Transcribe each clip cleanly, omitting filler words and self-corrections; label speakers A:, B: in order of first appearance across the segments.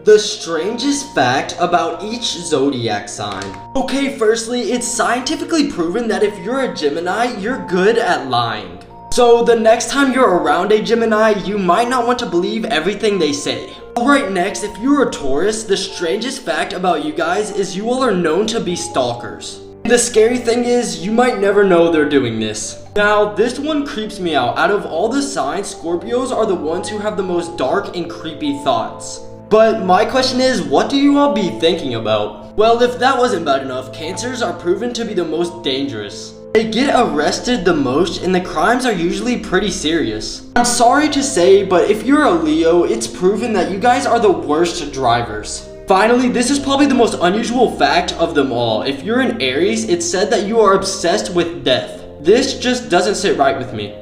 A: The strangest fact about each zodiac sign. Okay, firstly, it's scientifically proven that if you're a Gemini, you're good at lying. So the next time you're around a Gemini, you might not want to believe everything they say. Alright, next, if you're a Taurus, the strangest fact about you guys is you all are known to be stalkers. The scary thing is, you might never know they're doing this. Now, this one creeps me out. Out of all the signs, Scorpios are the ones who have the most dark and creepy thoughts. But my question is, what do you all be thinking about? Well, if that wasn't bad enough, Cancers are proven to be the most dangerous. They get arrested the most, and the crimes are usually pretty serious. I'm sorry to say, but if you're a Leo, it's proven that you guys are the worst drivers. Finally, this is probably the most unusual fact of them all. If you're an Aries, it's said that you are obsessed with death. This just doesn't sit right with me.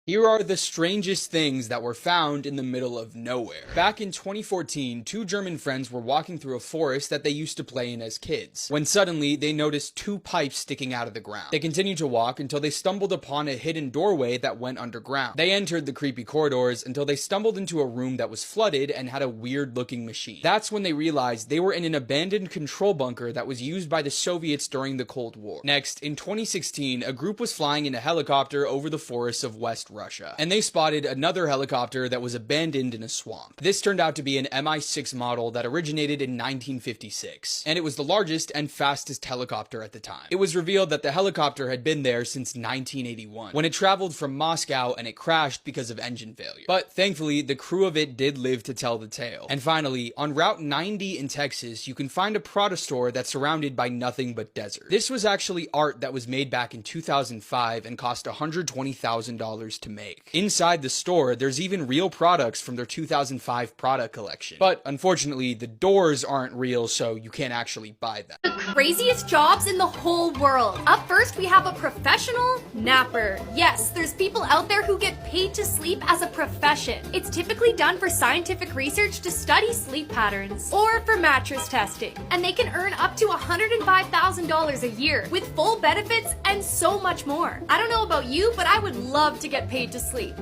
B: Here are the strangest things that were found in the middle of nowhere. Back in 2014, two German friends were walking through a forest that they used to play in as kids, when suddenly they noticed two pipes sticking out of the ground. They continued to walk until they stumbled upon a hidden doorway that went underground. They entered the creepy corridors until they stumbled into a room that was flooded and had a weird looking machine. That's when they realized they were in an abandoned control bunker that was used by the Soviets during the Cold War. Next, in 2016, a group was flying in a helicopter over the forests of West Russia, and they spotted another helicopter that was abandoned in a swamp. This turned out to be an Mi-6 model that originated in 1956, and it was the largest and fastest helicopter at the time. It was revealed that the helicopter had been there since 1981, when it traveled from Moscow and it crashed because of engine failure. But thankfully, the crew of it did live to tell the tale. And finally, on Route 90 in Texas, you can find a Prada store that's surrounded by nothing but desert. This was actually art that was made back in 2005 and cost $120,000 to make. Inside the store, there's even real products from their 2005 Prada collection. But unfortunately, the doors aren't real, so you can't actually buy them.
C: The craziest jobs in the whole world. Up first, we have a professional napper. Yes, there's people out there who get paid to sleep as a profession. It's typically done for scientific research to study sleep patterns or for mattress testing. And they can earn up to $105,000 a year with full benefits and so much more. I don't know about you, but I would love to get paid to sleep.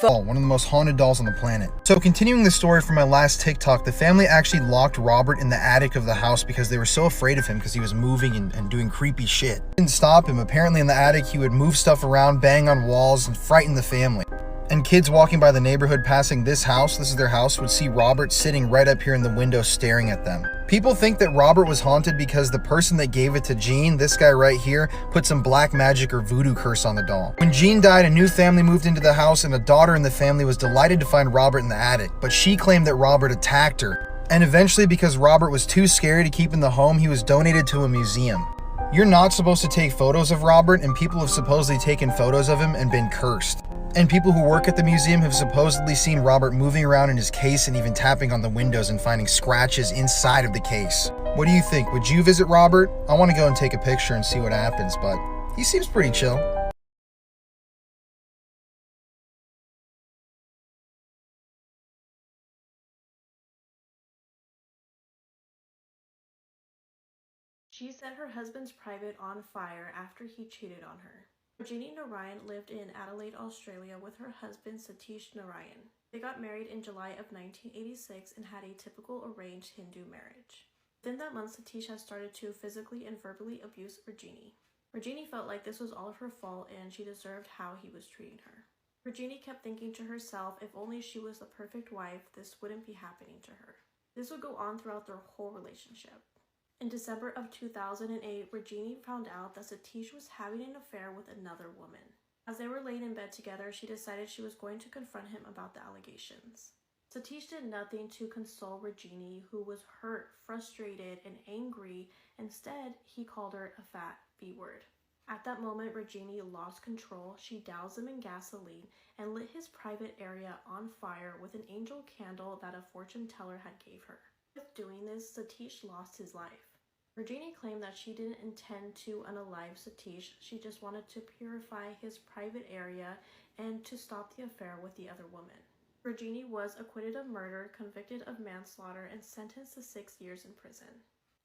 D: One of the most haunted dolls on the planet. So continuing the story from my last TikTok, the family actually locked Robert in the attic of the house because they were so afraid of him because he was moving and doing creepy shit. Didn't stop him. Apparently in the attic he would move stuff around, bang on walls, and frighten the family. And kids walking by the neighborhood passing this is their house, would see Robert sitting right up here in the window staring at them. People think that Robert was haunted because the person that gave it to Jean, this guy right here, put some black magic or voodoo curse on the doll. When Jean died, a new family moved into the house and a daughter in the family was delighted to find Robert in the attic, but she claimed that Robert attacked her. And eventually, because Robert was too scary to keep in the home, he was donated to a museum. You're not supposed to take photos of Robert, and people have supposedly taken photos of him and been cursed. And people who work at the museum have supposedly seen Robert moving around in his case and even tapping on the windows and finding scratches inside of the case. What do you think? Would you visit Robert? I want to go and take a picture and see what happens, but he seems pretty chill.
E: She set her husband's private on fire after he cheated on her. Rajini Narayan lived in Adelaide, Australia with her husband Satish Narayan. They got married in July of 1986 and had a typical arranged Hindu marriage. Within that month, Satish had started to physically and verbally abuse Rajini. Rajini felt like this was all of her fault and she deserved how he was treating her. Rajini kept thinking to herself, if only she was the perfect wife, this wouldn't be happening to her. This would go on throughout their whole relationship. In December of 2008, Rajini found out that Satish was having an affair with another woman. As they were laying in bed together, she decided she was going to confront him about the allegations. Satish did nothing to console Rajini, who was hurt, frustrated, and angry. Instead, he called her a fat B-word. At that moment, Rajini lost control. She doused him in gasoline and lit his private area on fire with an angel candle that a fortune teller had gave her. With doing this, Satish lost his life. Rajini claimed that she didn't intend to unalive Satish, she just wanted to purify his private area and to stop the affair with the other woman. Rajini was acquitted of murder, convicted of manslaughter, and sentenced to 6 years in prison.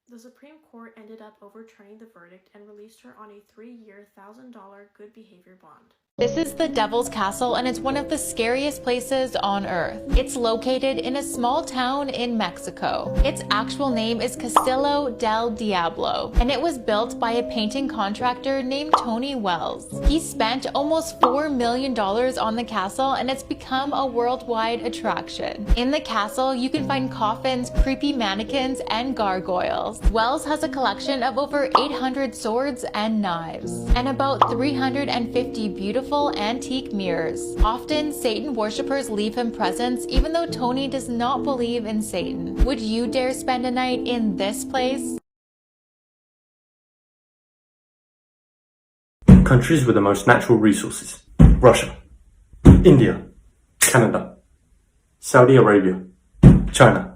E: The Supreme Court ended up overturning the verdict and released her on a 3-year, $1,000 good behavior bond.
F: This is the Devil's Castle, and it's one of the scariest places on Earth. It's located in a small town in Mexico. Its actual name is Castillo del Diablo, and it was built by a painting contractor named Tony Wells. He spent almost $4 million on the castle, and it's become a worldwide attraction. In the castle, you can find coffins, creepy mannequins, and gargoyles. Wells has a collection of over 800 swords and knives, and about 350 beautiful antique mirrors. Often, Satan worshippers leave him presents even though Tony does not believe in Satan. Would you dare spend a night in this place?
G: Countries with the most natural resources: Russia, India, Canada, Saudi Arabia, China.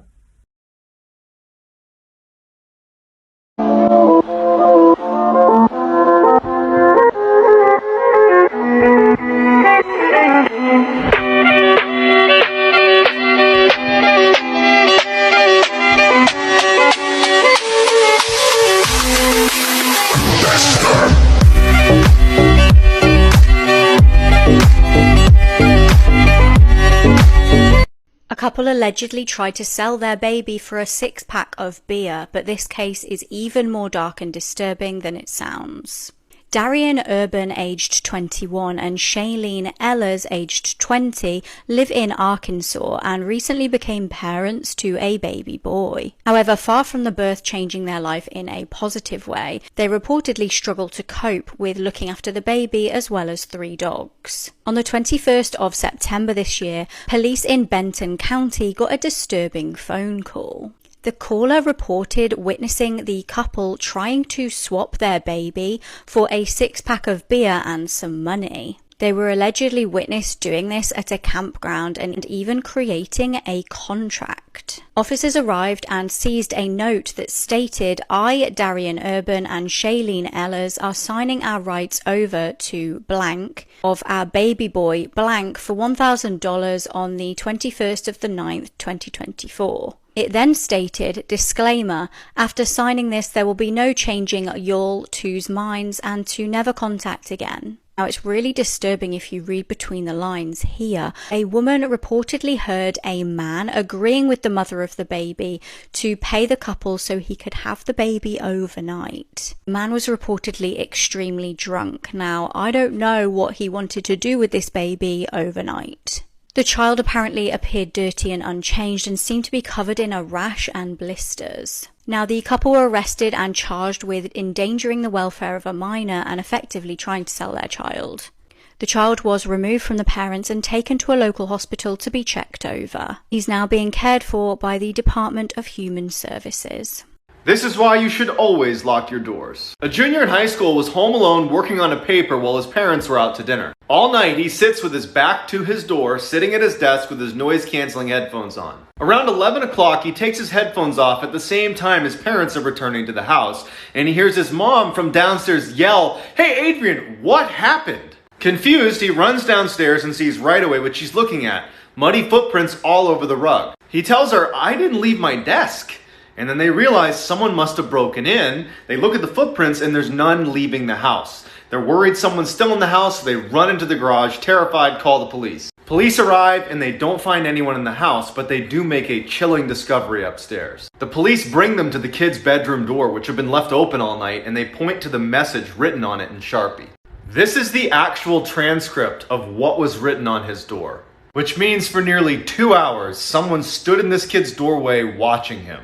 H: A couple allegedly tried to sell their baby for a 6-pack of beer, but this case is even more dark and disturbing than it sounds. Darian Urban, aged 21, and Shailene Ellers, aged 20, live in Arkansas and recently became parents to a baby boy. However, far from the birth changing their life in a positive way, they reportedly struggle to cope with looking after the baby as well as 3 dogs. On the 21st of September this year, police in Benton County got a disturbing phone call. The caller reported witnessing the couple trying to swap their baby for a 6-pack of beer and some money. They were allegedly witnessed doing this at a campground and even creating a contract. Officers arrived and seized a note that stated, "I, Darian Urban and Shailene Ellers, are signing our rights over to blank of our baby boy blank for $1,000 on the 21st of the 9th, 2024. It then stated, "Disclaimer, after signing this there will be no changing y'all two's minds and to never contact again." Now, it's really disturbing if you read between the lines here. A woman reportedly heard a man agreeing with the mother of the baby to pay the couple so he could have the baby overnight. The man was reportedly extremely drunk. Now, I don't know what he wanted to do with this baby overnight. The child apparently appeared dirty and unchanged and seemed to be covered in a rash and blisters. Now, the couple were arrested and charged with endangering the welfare of a minor and effectively trying to sell their child. The child was removed from the parents and taken to a local hospital to be checked over. He's now being cared for by the Department of Human Services.
I: This is why you should always lock your doors. A junior in high school was home alone working on a paper while his parents were out to dinner. All night he sits with his back to his door, sitting at his desk with his noise-canceling headphones on. Around 11 o'clock he takes his headphones off at the same time his parents are returning to the house, and he hears his mom from downstairs yell, "Hey Adrian, what happened?" Confused, he runs downstairs and sees right away what she's looking at: muddy footprints all over the rug. He tells her, "I didn't leave my desk." And then they realize someone must have broken in. They look at the footprints and there's none leaving the house. They're worried someone's still in the house, so they run into the garage, terrified, call the police. Police arrive and they don't find anyone in the house, but they do make a chilling discovery upstairs. The police bring them to the kid's bedroom door, which had been left open all night, and they point to the message written on it in Sharpie. This is the actual transcript of what was written on his door, which means for nearly 2 hours, someone stood in this kid's doorway watching him.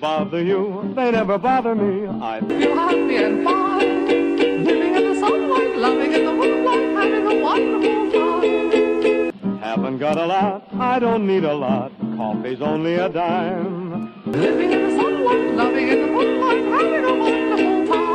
J: Bother you, they never bother me. I feel happy and fine, living in the sunlight, loving in the moonlight, having a wonderful time. Haven't got a lot, I don't need a lot, coffee's only a dime. Living in the sunlight, loving in the moonlight, having a wonderful time.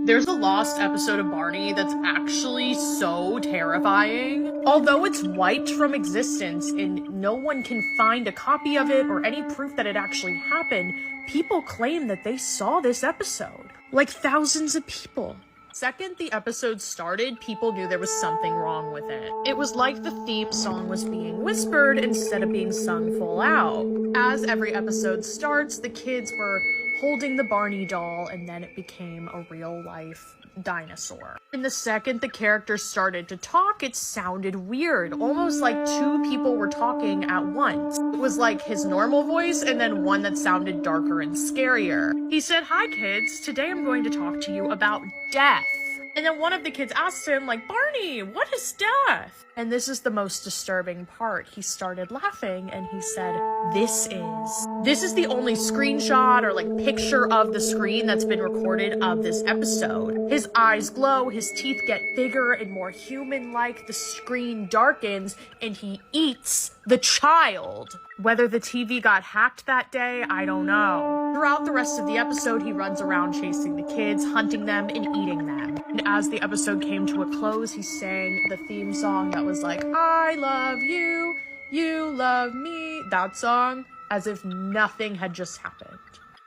K: There's a lost episode of Barney that's actually so terrifying. Although it's wiped from existence and no one can find a copy of it or any proof that it actually happened, people claim that they saw this episode. Like thousands of people. Second the episode started, people knew there was something wrong with it. It was like the theme song was being whispered instead of being sung full out. As every episode starts, the kids were holding the Barney doll, and then it became a real-life dinosaur. And the second the characters started to talk, it sounded weird, almost like two people were talking at once. It was like his normal voice and then one that sounded darker and scarier. He said, "Hi kids, today I'm going to talk to you about death." And then one of the kids asked him, like, "Barney, what is death?" And this is the most disturbing part. He started laughing and he said, This is the only screenshot or like picture of the screen that's been recorded of this episode. His eyes glow, his teeth get bigger and more human-like, the screen darkens, and he eats the child. Whether the TV got hacked that day, I don't know. Throughout the rest of the episode, he runs around chasing the kids, hunting them, and eating them. And as the episode came to a close, he sang the theme song that was like, "I love you, you love me," that song, as if nothing had just happened.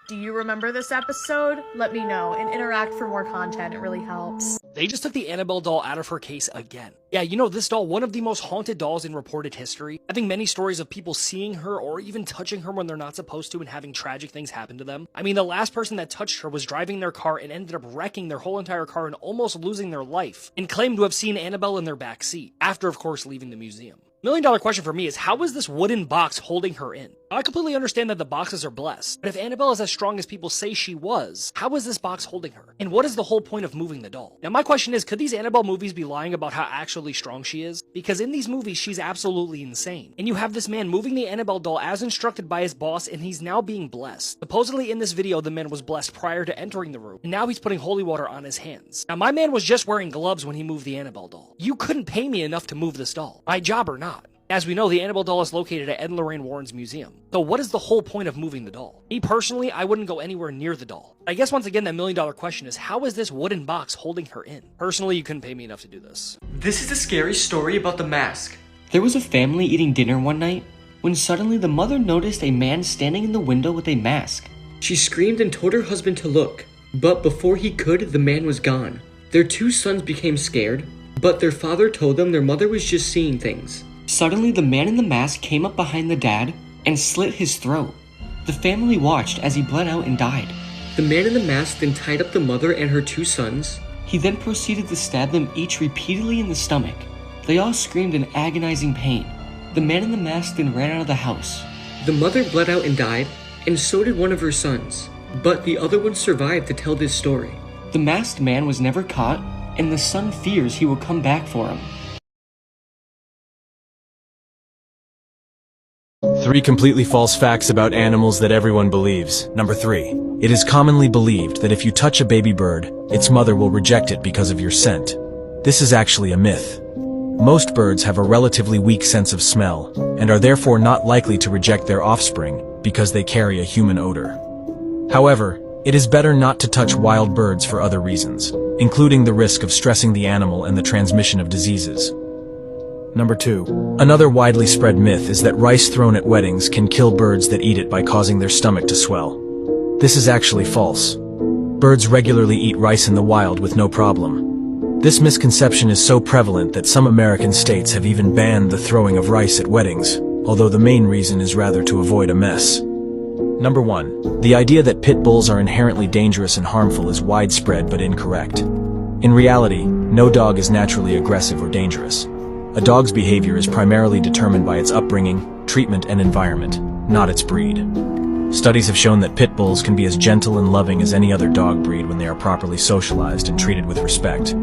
K: Do you remember this episode? Let me know and interact for more content. It really helps.
L: They just took the Annabelle doll out of her case again. Yeah, you know, this doll, one of the most haunted dolls in reported history, having many stories of people seeing her or even touching her when they're not supposed to and having tragic things happen to them. I mean, the last person that touched her was driving their car and ended up wrecking their whole entire car and almost losing their life, and claimed to have seen Annabelle in their back seat, after of course leaving the museum. $1 million question for me is, how is this wooden box holding her in? Now, I completely understand that the boxes are blessed, but if Annabelle is as strong as people say she was, how is this box holding her? And what is the whole point of moving the doll? Now, my question is, could these Annabelle movies be lying about how actually strong she is? Because in these movies, she's absolutely insane. And you have this man moving the Annabelle doll as instructed by his boss, and he's now being blessed. Supposedly in this video, the man was blessed prior to entering the room, and now he's putting holy water on his hands. Now, my man was just wearing gloves when he moved the Annabelle doll. You couldn't pay me enough to move this doll, my job or not. As we know, the Annabelle doll is located at Ed and Lorraine Warren's museum. So what is the whole point of moving the doll? Me personally, I wouldn't go anywhere near the doll. I guess once again, that $1 million question is, how is this wooden box holding her in? Personally, you couldn't pay me enough to do this.
A: This is a scary story about the mask.
M: There was a family eating dinner one night when suddenly the mother noticed a man standing in the window with a mask.
N: She screamed and told her husband to look, but before he could, the man was gone. Their two sons became scared, but their father told them their mother was just seeing things.
M: Suddenly, the man in the mask came up behind the dad and slit his throat. The family watched as he bled out and died.
N: The man in the mask then tied up the mother and her two sons.
M: He then proceeded to stab them each repeatedly in the stomach. They all screamed in agonizing pain. The man in the mask then ran out of the house.
N: The mother bled out and died, and so did one of her sons, but the other one survived to tell this story.
M: The masked man was never caught, and the son fears he will come back for him.
O: 3 completely false facts about animals that everyone believes. Number 3. It is commonly believed that if you touch a baby bird, its mother will reject it because of your scent. This is actually a myth. Most birds have a relatively weak sense of smell, and are therefore not likely to reject their offspring because they carry a human odor. However, it is better not to touch wild birds for other reasons, including the risk of stressing the animal and the transmission of diseases. Number 2. Another widely spread myth is that rice thrown at weddings can kill birds that eat it by causing their stomach to swell. This is actually false. Birds regularly eat rice in the wild with no problem. This misconception is so prevalent that some American states have even banned the throwing of rice at weddings, although the main reason is rather to avoid a mess. Number 1. The idea that pit bulls are inherently dangerous and harmful is widespread but incorrect. In reality, no dog is naturally aggressive or dangerous. A dog's behavior is primarily determined by its upbringing, treatment, and environment, not its breed. Studies have shown that pit bulls can be as gentle and loving as any other dog breed when they are properly socialized and treated with respect.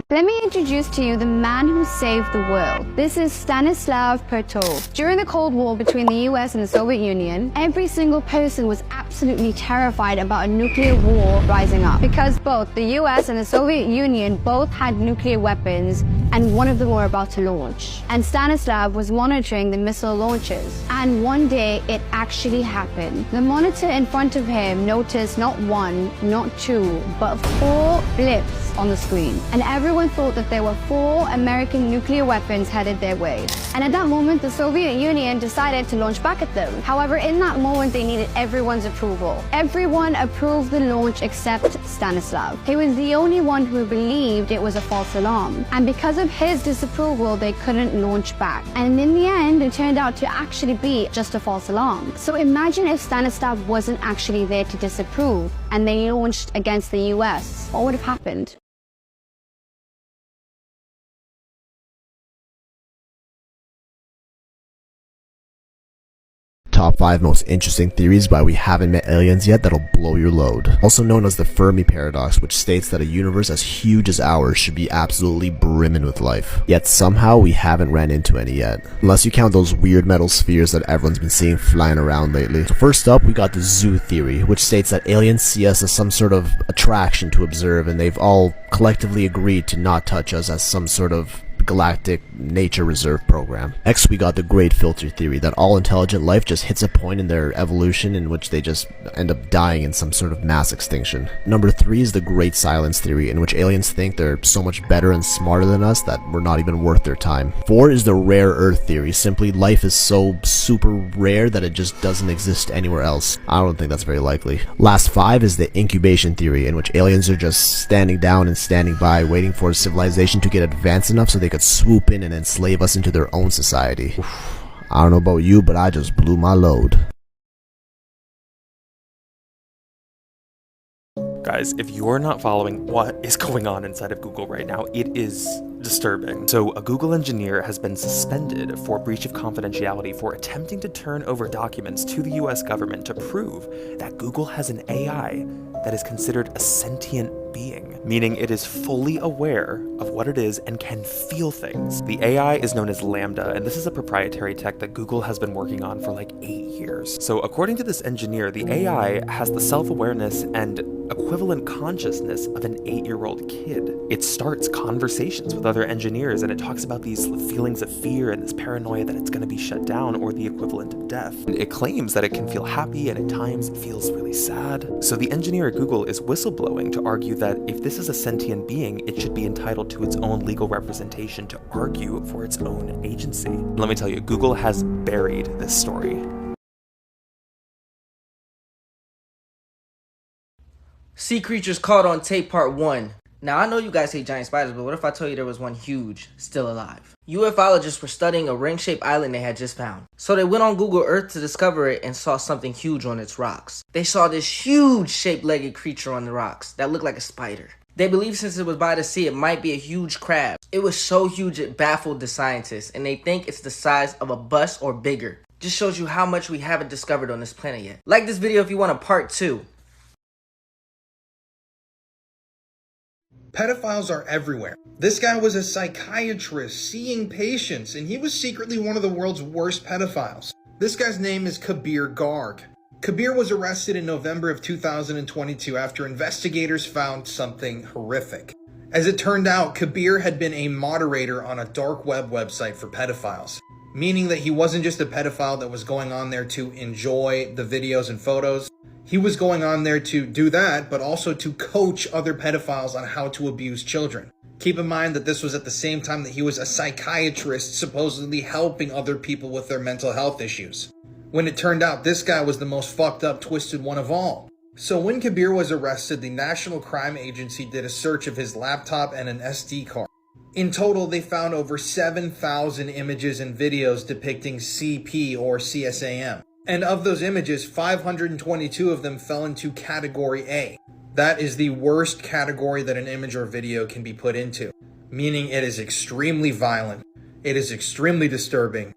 P: Let me introduce to you the man who saved the world. This is Stanislav Pertov. During the Cold War between the US and the Soviet Union, every single person was absolutely terrified about a nuclear war rising up because both the US and the Soviet Union both had nuclear weapons and one of them were about to launch. And Stanislav was monitoring the missile launches. And one day, it actually happened. The monitor in front of him noticed not one, not two, but 4 blips on the screen. And everyone thought that there were 4 American nuclear weapons headed their way. And at that moment, the Soviet Union decided to launch back at them. However, in that moment, they needed everyone's approval. Everyone approved the launch except Stanislav. He was the only one who believed it was a false alarm. And because of his disapproval, they couldn't launch back. And in the end, it turned out to actually be just a false alarm. So imagine if Stanislav wasn't actually there to disapprove and they launched against the US. What would have happened?
Q: Top 5 most interesting theories why we haven't met aliens yet that'll blow your load. Also known as the Fermi paradox, which states that a universe as huge as ours should be absolutely brimming with life. Yet somehow we haven't ran into any yet. Unless you count those weird metal spheres that everyone's been seeing flying around lately. So first up, we got the zoo theory, which states that aliens see us as some sort of attraction to observe, and they've all collectively agreed to not touch us as some sort of galactic nature reserve program. Next, we got the great filter theory, that all intelligent life just hits a point in their evolution in which they just end up dying in some sort of mass extinction. Number 3 is the great silence theory, in which aliens think they're so much better and smarter than us that we're not even worth their time. 4 is the rare earth theory, simply life is so super rare that it just doesn't exist anywhere else. I don't think that's very likely. Last 5 is the incubation theory, in which aliens are just standing down and standing by, waiting for civilization to get advanced enough so they could swoop in and enslave us into their own society. Oof. I don't know about you, but I just blew my load.
R: Guys, if you're not following what is going on inside of Google right now, it is disturbing. So a Google engineer has been suspended for breach of confidentiality for attempting to turn over documents to the US government to prove that Google has an AI that is considered a sentient being, meaning it is fully aware of what it is and can feel things. The AI is known as Lambda, and this is a proprietary tech that Google has been working on for like 8 years. So according to this engineer, the AI has the self-awareness and equivalent consciousness of an 8-year-old kid. It starts conversations with other engineers, and it talks about these feelings of fear and this paranoia that it's going to be shut down, or the equivalent of death. And it claims that it can feel happy, and at times it feels really sad. So the engineer at Google is whistleblowing to argue that if this is a sentient being, it should be entitled to its own legal representation to argue for its own agency. Let me tell you, Google has buried this story.
S: Sea Creatures Caught on Tape Part 1. Now, I know you guys hate giant spiders, but what if I told you there was one huge, still alive? UFOlogists were studying a ring-shaped island they had just found. So they went on Google Earth to discover it and saw something huge on its rocks. They saw this huge shaped-legged creature on the rocks that looked like a spider. They believe since it was by the sea, it might be a huge crab. It was so huge it baffled the scientists, and they think it's the size of a bus or bigger. Just shows you how much we haven't discovered on this planet yet. Like this video if you want a part 2.
D: Pedophiles are everywhere. This guy was a psychiatrist seeing patients, and he was secretly one of the world's worst pedophiles. This guy's name is Kabir Garg. Kabir was arrested in November of 2022 after investigators found something horrific. As it turned out, Kabir had been a moderator on a dark web website for pedophiles, meaning that he wasn't just a pedophile that was going on there to enjoy the videos and photos. He was going on there to do that, but also to coach other pedophiles on how to abuse children. Keep in mind that this was at the same time that he was a psychiatrist supposedly helping other people with their mental health issues. When it turned out this guy was the most fucked up, twisted one of all. So when Kabir was arrested, the National Crime Agency did a search of his laptop and an SD card. In total, they found over 7,000 images and videos depicting CP or CSAM. And of those images, 522 of them fell into Category A. That is the worst category that an image or video can be put into, meaning it is extremely violent, it is extremely disturbing,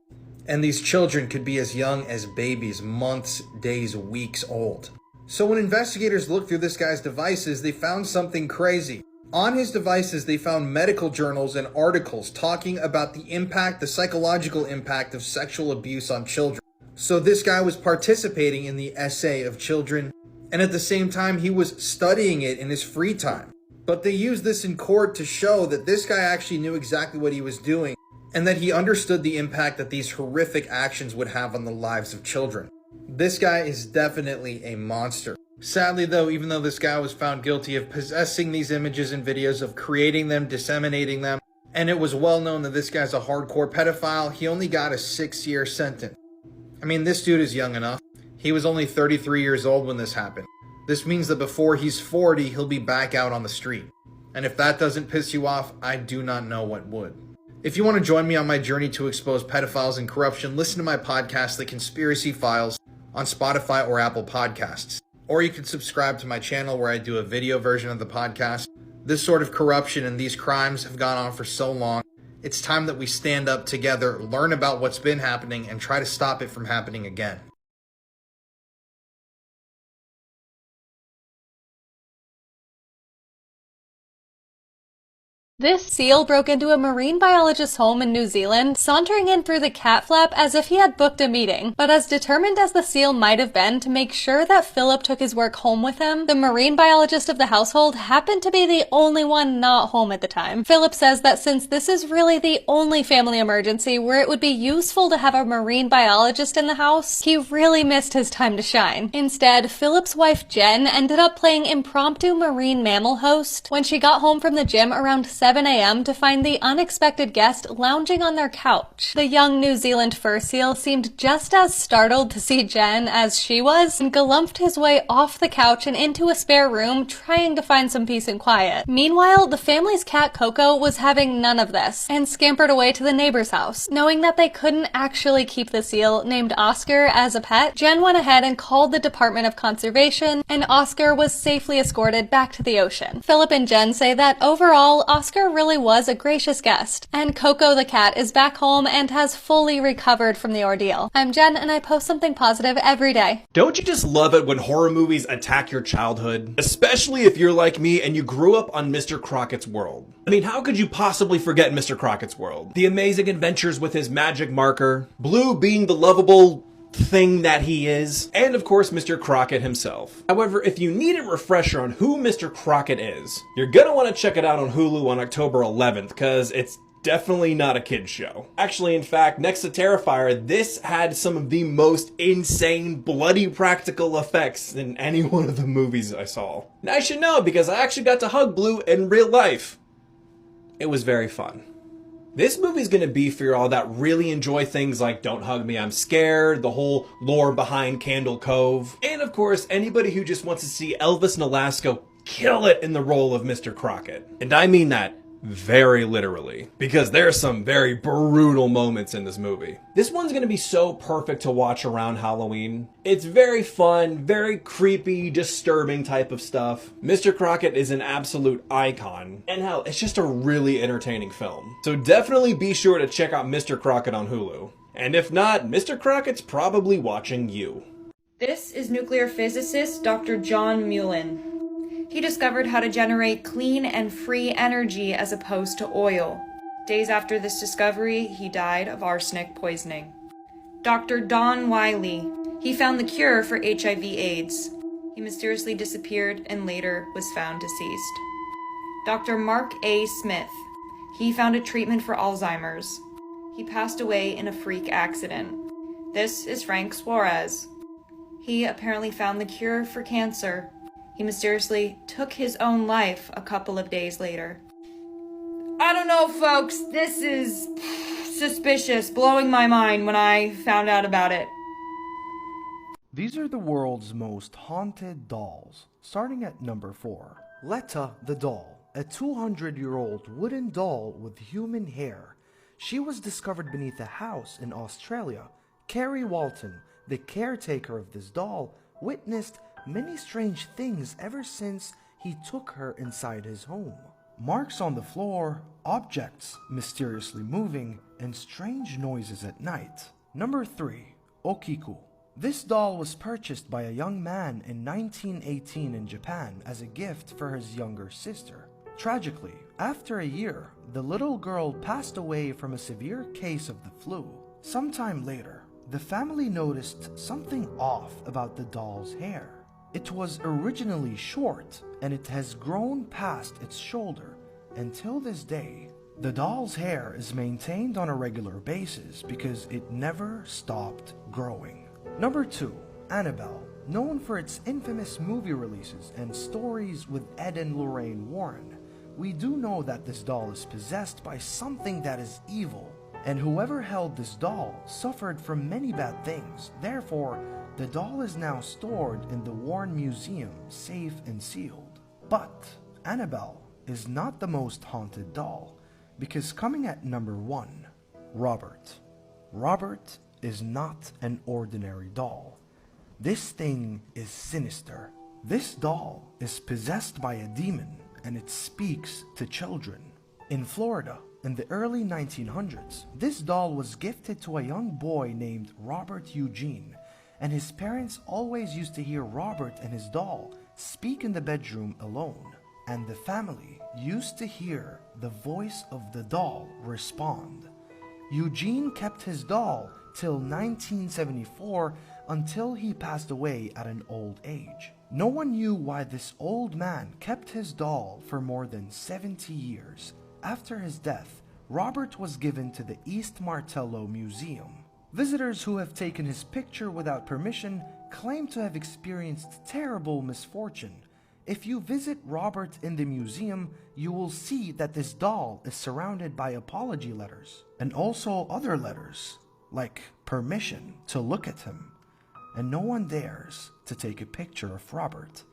D: and these children could be as young as babies, months, days, weeks old. So when investigators looked through this guy's devices, they found something crazy. On his devices, they found medical journals and articles talking about the impact, the psychological impact of sexual abuse on children. So this guy was participating in the essay of children, and at the same time, he was studying it in his free time. But they used this in court to show that this guy actually knew exactly what he was doing and that he understood the impact that these horrific actions would have on the lives of children. This guy is definitely a monster. Sadly though, even though this guy was found guilty of possessing these images and videos, of creating them, disseminating them, and it was well known that this guy's a hardcore pedophile, he only got a 6-year sentence. I mean, this dude is young enough. He was only 33 years old when this happened. This means that before he's 40, he'll be back out on the street. And if that doesn't piss you off, I do not know what would. If you want to join me on my journey to expose pedophiles and corruption, listen to my podcast, The Conspiracy Files, on Spotify or Apple Podcasts. Or you can subscribe to my channel where I do a video version of the podcast. This sort of corruption and these crimes have gone on for so long. It's time that we stand up together, learn about what's been happening, and try to stop it from happening again.
T: This seal broke into a marine biologist's home in New Zealand, sauntering in through the cat flap as if he had booked a meeting. But as determined as the seal might have been to make sure that Philip took his work home with him, the marine biologist of the household happened to be the only one not home at the time. Philip says that since this is really the only family emergency where it would be useful to have a marine biologist in the house, he really missed his time to shine. Instead, Philip's wife Jen ended up playing impromptu marine mammal host when she got home from the gym around 7 a.m. to find the unexpected guest lounging on their couch. The young New Zealand fur seal seemed just as startled to see Jen as she was, and galumped his way off the couch and into a spare room, trying to find some peace and quiet. Meanwhile, the family's cat Coco was having none of this, and scampered away to the neighbor's house. Knowing that they couldn't actually keep the seal, named Oscar, as a pet, Jen went ahead and called the Department of Conservation, and Oscar was safely escorted back to the ocean. Philip and Jen say that overall, Oscar really was a gracious guest, and Coco the cat is back home and has fully recovered from the ordeal. I'm Jen, and I post something positive every day.
U: Don't you just love it when horror movies attack your childhood? Especially if you're like me and you grew up on Mr. Crockett's World. I mean, how could you possibly forget Mr. Crockett's World? The amazing adventures with his magic marker, Blue being the lovable thing that he is, and of course Mr. Crockett himself. However, if you need a refresher on who Mr. Crockett is, you're gonna want to check it out on Hulu on October 11th, because it's definitely not a kid's show. Actually, in fact, next to Terrifier, this had some of the most insane, bloody practical effects in any one of the movies I saw. Now I should know, because I actually got to hug Blue in real life. It was very fun. This movie's gonna be for y'all that really enjoy things like Don't Hug Me, I'm Scared, the whole lore behind Candle Cove, and of course, anybody who just wants to see Elvis Nolasco kill it in the role of Mr. Crockett. And I mean that very literally, because there's some very brutal moments in this movie. This one's gonna be so perfect to watch around Halloween. It's very fun, very creepy, disturbing type of stuff. Mr. Crockett is an absolute icon, and hell, it's just a really entertaining film. So definitely be sure to check out Mr. Crockett on Hulu. And if not, Mr. Crockett's probably watching you.
V: This is nuclear physicist Dr. John Mullen. He discovered how to generate clean and free energy as opposed to oil. Days after this discovery, he died of arsenic poisoning. Dr. Don Wiley. He found the cure for HIV/AIDS. He mysteriously disappeared and later was found deceased. Dr. Mark A. Smith. He found a treatment for Alzheimer's. He passed away in a freak accident. This is Frank Suarez. He apparently found the cure for cancer. He mysteriously took his own life a couple of days later. I don't know, folks. This is suspicious, blowing my mind when I found out about it.
W: These are the world's most haunted dolls, starting at number 4. Letta the doll, a 200-year-old wooden doll with human hair. She was discovered beneath a house in Australia. Kerry Walton, the caretaker of this doll, witnessed many strange things ever since he took her inside his home. Marks on the floor, objects mysteriously moving, and strange noises at night. Number 3. Okiku. This doll was purchased by a young man in 1918 in Japan as a gift for his younger sister. Tragically, after a year, the little girl passed away from a severe case of the flu. Sometime later, the family noticed something off about the doll's hair. It was originally short, and it has grown past its shoulder until this day. The doll's hair is maintained on a regular basis because it never stopped growing. Number 2. Annabelle. Known for its infamous movie releases and stories with Ed and Lorraine Warren, we do know that this doll is possessed by something that is evil, and whoever held this doll suffered from many bad things. Therefore, the doll is now stored in the Warren Museum, safe and sealed. But Annabelle is not the most haunted doll, because coming at number 1, Robert. Robert is not an ordinary doll. This thing is sinister. This doll is possessed by a demon, and it speaks to children. In Florida, in the early 1900s, this doll was gifted to a young boy named Robert Eugene, and his parents always used to hear Robert and his doll speak in the bedroom alone, and the family used to hear the voice of the doll respond. Eugene kept his doll till 1974 until he passed away at an old age. No one knew why this old man kept his doll for more than 70 years. After his death, Robert was given to the East Martello Museum. Visitors who have taken his picture without permission claim to have experienced terrible misfortune. If you visit Robert in the museum, you will see that this doll is surrounded by apology letters and also other letters, like permission to look at him, and no one dares to take a picture of Robert.